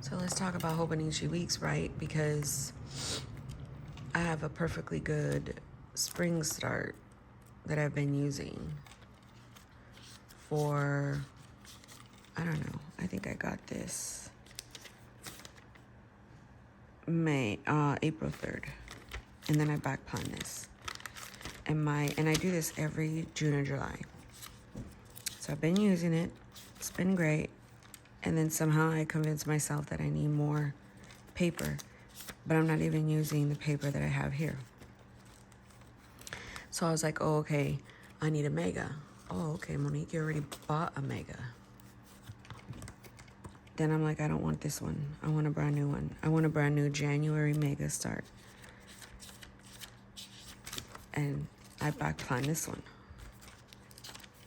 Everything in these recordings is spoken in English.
So let's talk about Hobonichi weeks, right? Because I have a perfectly good spring start that I've been using for, I don't know, I think I got this April 3rd. And then I back plan this. And I do this every June or July. So I've been using it. It's been great. And then somehow I convinced myself that I need more paper, but I'm not even using the paper that I have here. So I was like, oh, okay, I need a mega. Oh, okay, Monique, you already bought a mega. Then I'm like, I don't want this one. I want a brand new one. I want a brand new January mega start. And I back plan this one,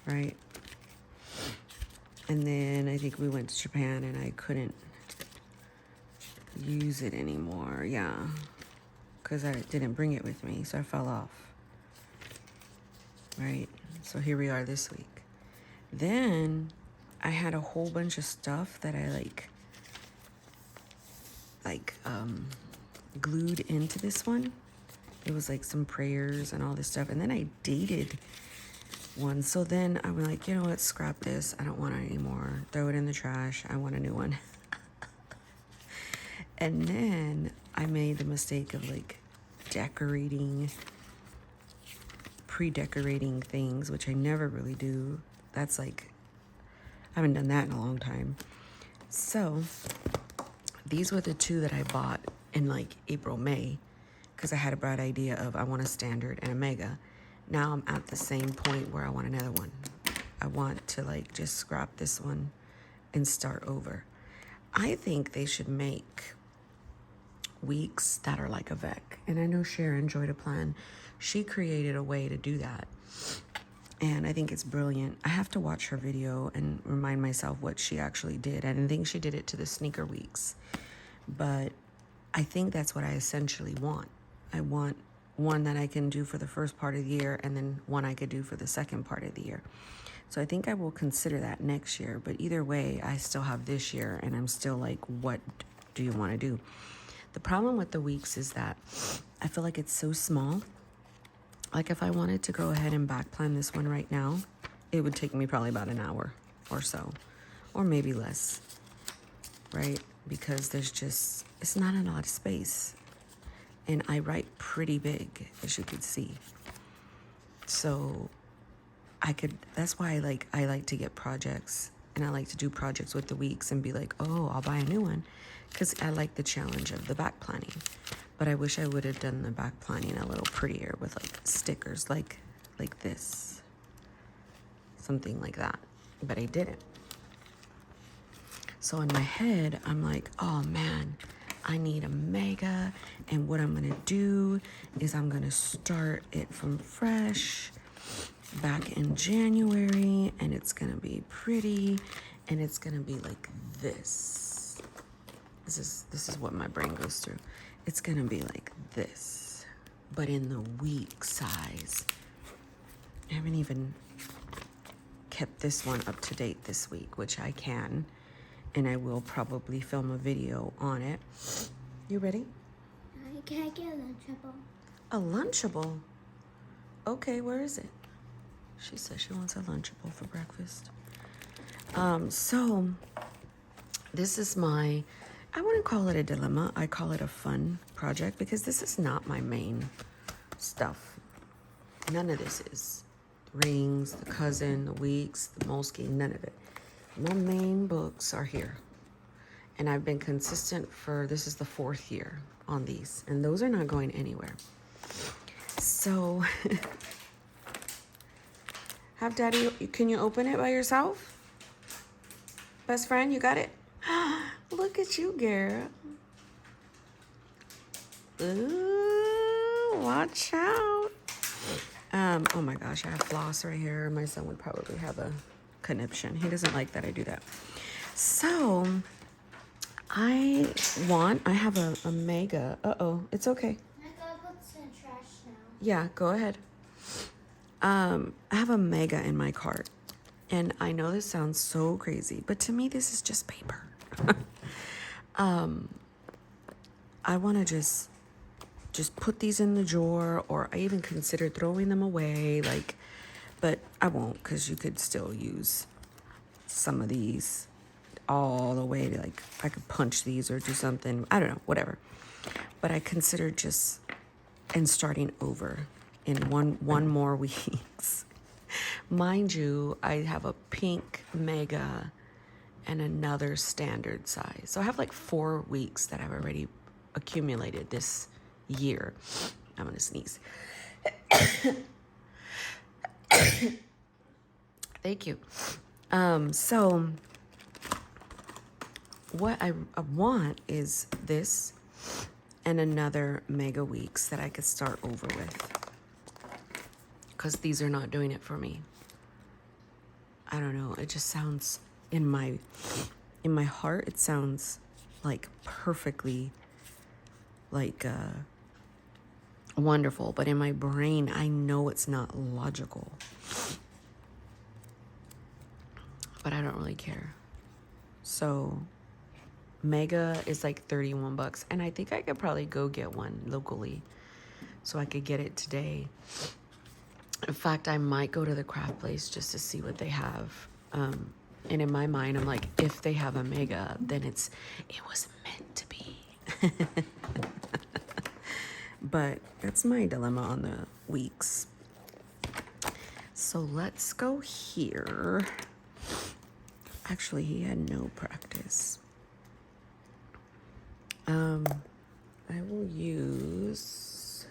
right? And then I think we went to Japan and I couldn't use it anymore. Yeah, because I didn't bring it with me, so I fell off. Right, so here we are this week. Then I had a whole bunch of stuff that I glued into this one. It was like some prayers and all this stuff. And then I dated one. So then I was like, you know what, scrap this. I don't want it anymore. Throw it in the trash. I want a new one. And then I made the mistake of like pre-decorating things, which I never really do. That's like, I haven't done that in a long time. So these were the two that I bought in like April, May, because I had a bright idea of I want a standard and a mega. Now I'm at the same point where I want another one. I want to like just scrap this one and start over. I think they should make weeks that are like a VEC. And I know Sharon Joy to Plan, she created a way to do that. And I think it's brilliant. I have to watch her video and remind myself what she actually did. I didn't think she did it to the sneaker weeks, but I think that's what I essentially want. I want one that I can do for the first part of the year and then one I could do for the second part of the year. So I think I will consider that next year. But either way, I still have this year and I'm still like, what do you want to do? The problem with the weeks is that I feel like it's so small. Like if I wanted to go ahead and back plan this one right now, it would take me probably about an hour or so, or maybe less, right? Because it's not a lot of space. And I write pretty big, as you can see. So that's why I like to get projects, and I like to do projects with the weeks and be like, oh, I'll buy a new one, because I like the challenge of the back planning. But I wish I would have done the back planning a little prettier with like stickers like this, something like that, but I didn't. So in my head, I'm like, oh man, I need a mega, and what I'm gonna do is I'm gonna start it from fresh back in January, and it's gonna be pretty, and it's gonna be like this. This is what my brain goes through. It's gonna be like this, but in the week size. I haven't even kept this one up to date this week, which I can, and I will probably film a video on it. You ready? Can I get a Lunchable? A Lunchable? Okay, where is it? She says she wants a Lunchable for breakfast. So this is I wouldn't call it a dilemma. I call it a fun project because this is not my main stuff. None of this is. Rings, the cousin, the weeks, the Moleskine, none of it. My main books are here. And I've been consistent this is the 4th year on these. And those are not going anywhere. So, have Daddy, can you open it by yourself? Best friend, you got it? Look at you, girl. Ooh, watch out. Oh my gosh, I have floss right here. My son would probably have a conniption. He doesn't like that I do that. So, I have a mega. Uh-oh, it's okay. I gotta put this in the trash now. Yeah, go ahead. I have a mega in my cart. And I know this sounds so crazy, but to me, this is just paper. I want to just put these in the drawer, or I even considered throwing them away, like, but I won't, because you could still use some of these all the way to, like, I could punch these or do something, I don't know, whatever. But I considered just and starting over in one more weeks. Mind you, I have a pink mega and another standard size. So I have like 4 weeks that I've already accumulated this year. I'm gonna sneeze. Thank you. So what I want is this and another mega weeks that I could start over with, because these are not doing it for me. I don't know, it just sounds in my heart, it sounds like perfectly like wonderful, but in my brain I know it's not logical. But I don't really care. So mega is like $31, and I think I could probably go get one locally, so I could get it today. In fact, I might go to the craft place just to see what they have. And in my mind, I'm like, if they have a mega, then it was meant to be. But that's my dilemma on the weeks. So let's go here. Actually, he had no practice. I will use...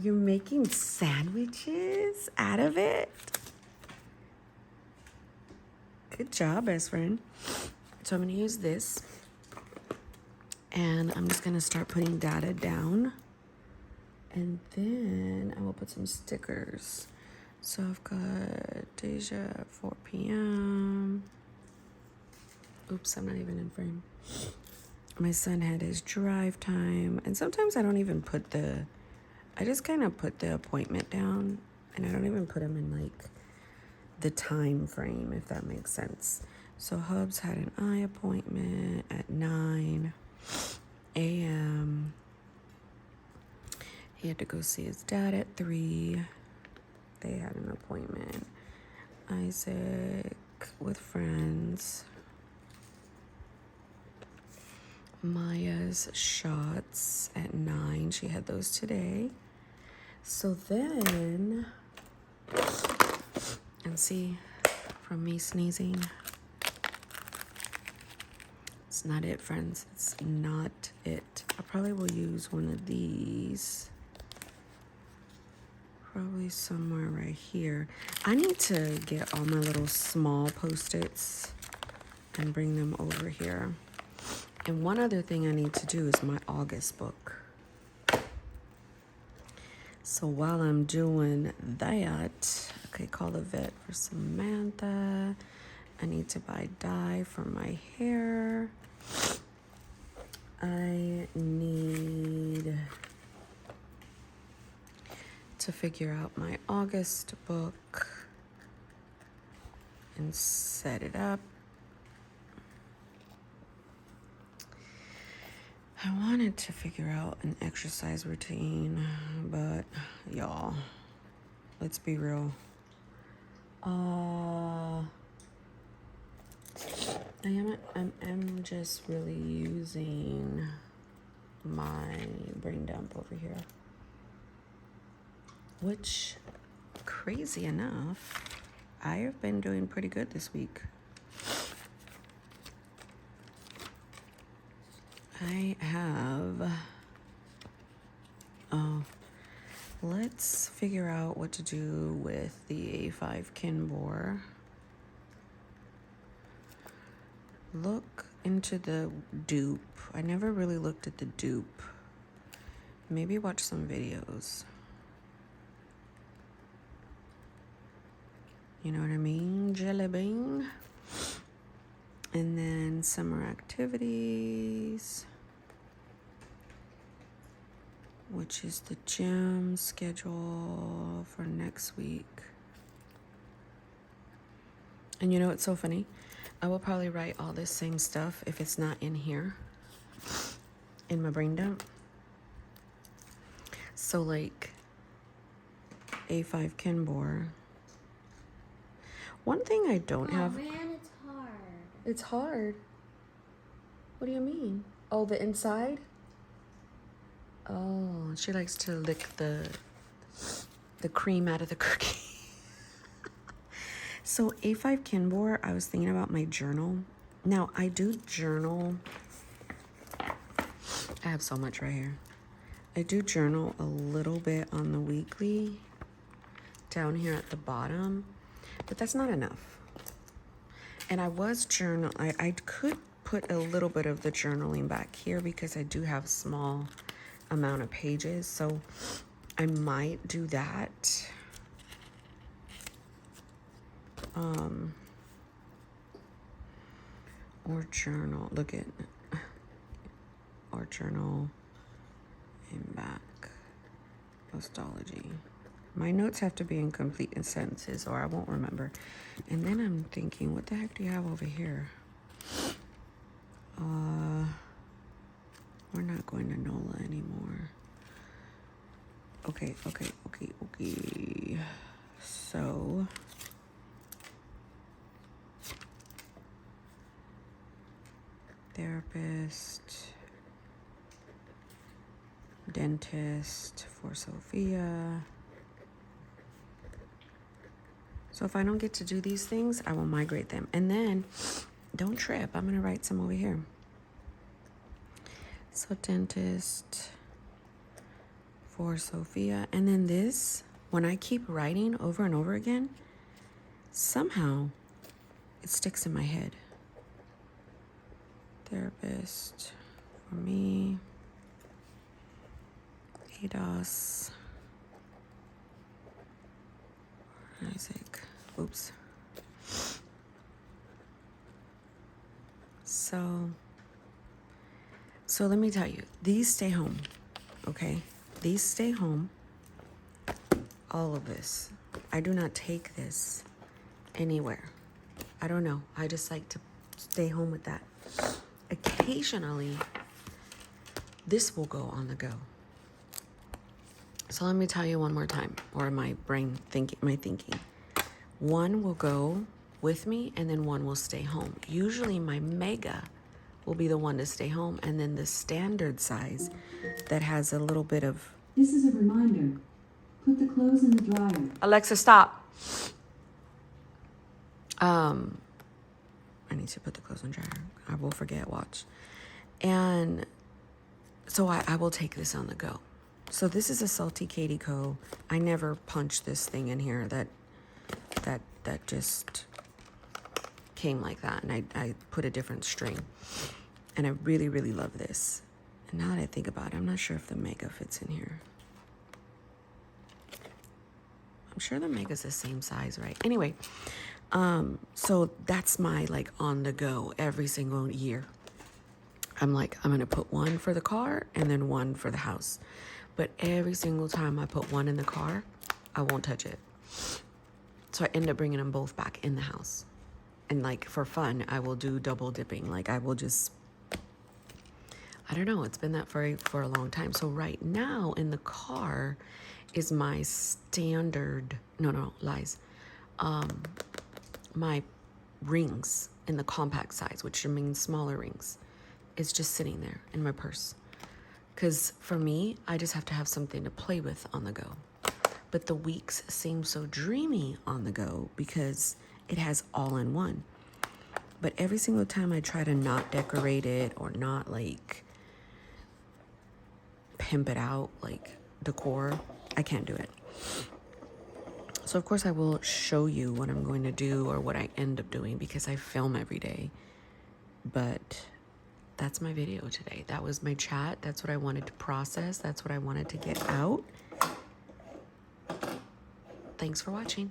You're making sandwiches out of it? Good job, best friend. So I'm going to use this. And I'm just going to start putting data down. And then I will put some stickers. So I've got Deja at 4 p.m. Oops, I'm not even in frame. My son had his drive time. And sometimes I don't even put I just kind of put the appointment down. And I don't even put them in like the time frame, if that makes sense. So Hubs had an eye appointment at 9 a.m. He had to go see his dad at 3. They had an appointment. Isaac with friends. Maya's shots at 9. She had those today. So then, and see, from me sneezing, it's not it, friends. It's not it. I probably will use one of these. Probably somewhere right here. I need to get all my little small Post-its and bring them over here. And one other thing I need to do is my August book. So while I'm doing that, okay, call the vet for Samantha. I need to buy dye for my hair. I need to figure out my August book and set it up. I wanted to figure out an exercise routine, but y'all, let's be real. I am just really using my brain dump over here, which, crazy enough, I have been doing pretty good this week. I have, let's figure out what to do with the A5 Kinbor. Look into the dupe. I never really looked at the dupe. Maybe watch some videos. You know what I mean? Jelly bean. And then summer activities, which is the gym schedule for next week. And you know, it's so funny. I will probably write all this same stuff if it's not in here, in my brain dump. So like A5 Kinbor. One thing I don't have. Oh man, it's hard. It's hard. What do you mean? Oh, the inside? Oh, she likes to lick the cream out of the cookie. So A5 Kinbor, I was thinking about my journal. Now, I do journal. I have so much right here. I do journal a little bit on the weekly down here at the bottom, but that's not enough. And I was I could put a little bit of the journaling back here because I do have small amount of pages, so I might do that. Or journal, look at, or journal in back, postology. My notes have to be in complete sentences or I won't remember. And then I'm thinking, what the heck do you have over here? We're not going to NOLA anymore. Okay. So, therapist, dentist for Sophia. So if I don't get to do these things, I will migrate them. And then, don't trip, I'm gonna write some over here. So dentist for Sophia. And then this, when I keep writing over and over again, somehow it sticks in my head. Therapist for me. ADOS. Isaac. Oops. So let me tell you, these stay home, okay? These stay home. All of this. I do not take this anywhere. I don't know. I just like to stay home with that. Occasionally, this will go on the go. So let me tell you one more time, or my thinking. One will go with me, and then one will stay home. Usually my mega will be the one to stay home, and then the standard size that has a little bit of... This is a reminder. Put the clothes in the dryer. Alexa, stop. I need to put the clothes in the dryer. I will forget, watch. And so I will take this on the go. So this is a Salty Katie Co. I never punched this thing in here. That just came like that. And I put a different string. And I really, really love this. And now that I think about it, I'm not sure if the mega fits in here. I'm sure the mega's the same size, right? Anyway, so that's my like on the go every single year. I'm gonna put one for the car and then one for the house. But every single time I put one in the car, I won't touch it. So I end up bringing them both back in the house. And like for fun, I will do double dipping. Like I will just, I don't know, it's been that for a long time. So right now in the car is my standard, my rings in the compact size, which means smaller rings. It's just sitting there in my purse. Because for me, I just have to have something to play with on the go. But the weeks seem so dreamy on the go because it has all in one. But every single time I try to not decorate it or not like pimp it out like decor, I can't do it. So of course I will show you what I'm going to do or what I end up doing because I film every day. But that's my video today. That was my chat. That's what I wanted to process. That's what I wanted to get out. Thanks for watching.